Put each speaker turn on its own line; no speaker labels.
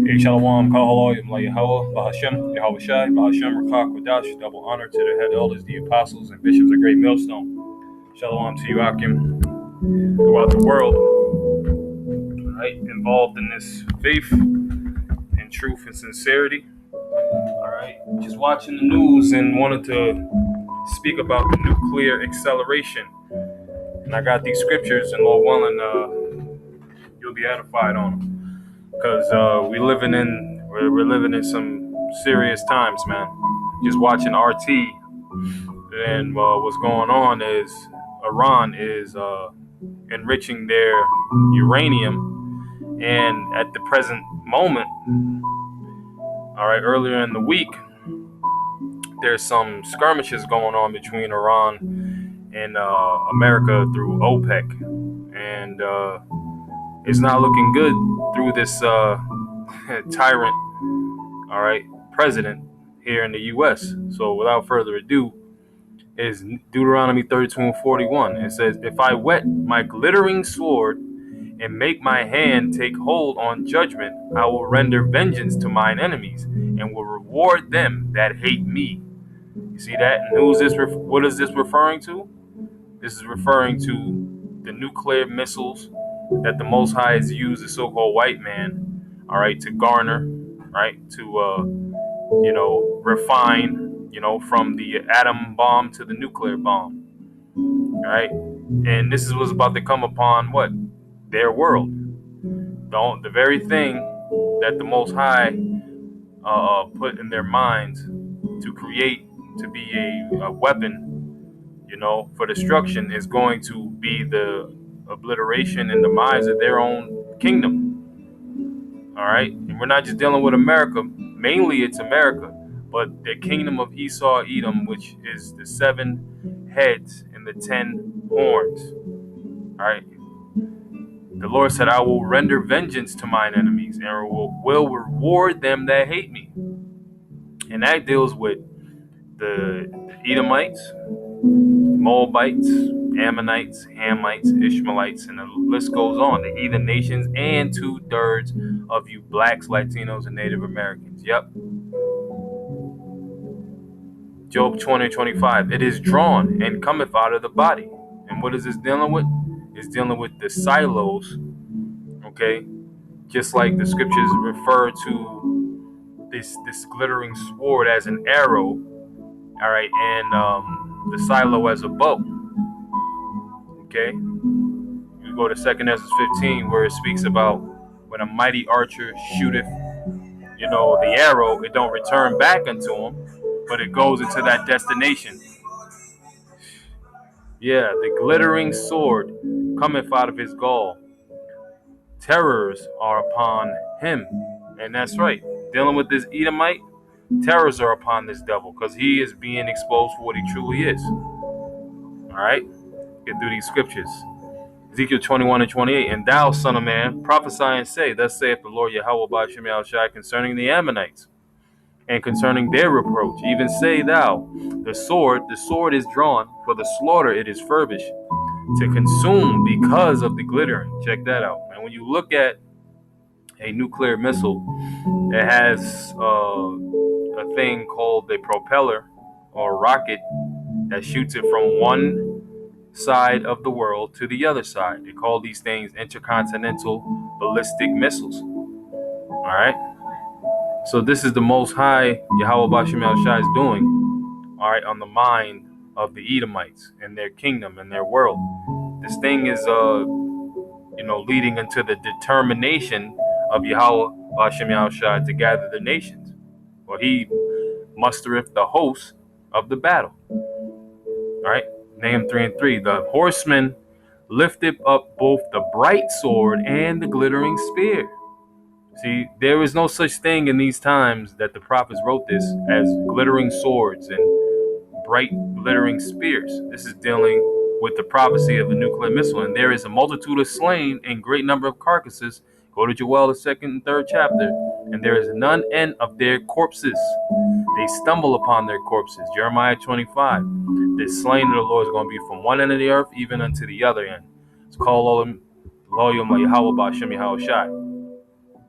Hey, Shalom, Kahaloy, Yahweh, Bahashem, Yahweh Shai, Bahashem, Rakak, Kodash, double honor to the head elders, the apostles, and bishops of Great Millstone. Shalom to you, Akim, throughout the world, right? Involved in this faith and truth and sincerity. All right, just watching the news and wanted to speak about the nuclear acceleration. And I got these scriptures, and Lord willing, you'll be edified on them. Because we're living in some serious times, man. Just watching RT, and what's going on is Iran is enriching their uranium, and at the present moment, all right, earlier in the week, there's some skirmishes going on between Iran and America through OPEC, and it's not looking good through this tyrant, all right, president here in the U.S. So without further ado, is Deuteronomy 32:41. It says, "If I whet my glittering sword and make my hand take hold on judgment, I will render vengeance to mine enemies and will reward them that hate me." You see that? And who is this? What is this referring to? This is referring to the nuclear missiles that the Most High has used the so-called white man, all right, to garner, right, to refine, from the atom bomb to the nuclear bomb, all right. And this is what's about to come upon what? Their world. The very thing that the Most High put in their minds to create, to be a weapon, for destruction, is going to be the obliteration and demise of their own kingdom. All right. And we're not just dealing with America. Mainly it's America, but the kingdom of Esau, Edom, which is the 7 heads and the 10 horns. All right. The Lord said, "I will render vengeance to mine enemies and will reward them that hate me." And that deals with the Edomites, Moabites, Ammonites, Hamites, Ishmaelites, and the list goes on. The heathen nations and 2/3 of you blacks, Latinos, and Native Americans. Yep. Job 20:25. "It is drawn and cometh out of the body." And what is this dealing with? It's dealing with the silos. Okay, just like the scriptures refer to this glittering sword as an arrow. All right, and the silo as a bow. Okay, you go to 2 Ezra 15, where it speaks about when a mighty archer shooteth, the arrow, it don't return back unto him, but it goes into that destination. Yeah, the glittering sword cometh out of his gall. Terrors are upon him. And that's right. Dealing with this Edomite, terrors are upon this devil, because he is being exposed for what he truly is. All right? Get through these scriptures. Ezekiel 21:28. "And thou, son of man, prophesy and say, Thus saith the Lord Yahweh Ba'ashem Yahushai concerning the Ammonites, and concerning their reproach. Even say thou, the sword is drawn, for the slaughter it is furbished, to consume because of the glittering." Check that out. And when you look at a nuclear missile, it has a thing called a propeller or a rocket that shoots it from one side of the world to the other side. They call these things intercontinental ballistic missiles. All right. So this is the Most High Yahweh Ba'ashem Yahushai is doing, all right, on the mind of the Edomites and their kingdom and their world. This thing is, leading into the determination of Yahweh Ba'ashem Yahushai to gather the nations. For he mustereth the host of the battle. All right, Nahum 3:3. "The horseman lifted up both the bright sword and the glittering spear." See, there is no such thing in these times that the prophets wrote this as glittering swords and bright glittering spears. This is dealing with the prophecy of the nuclear missile. "And there is a multitude of slain and great number of carcasses." Go to Joel, the 2nd and 3rd chapter. "And there is none end of their corpses. They stumble upon their corpses." Jeremiah 25. "The slain of the Lord is going to be from one end of the earth even unto the other end." It's called Yahweh Ba'ashem Yahushai.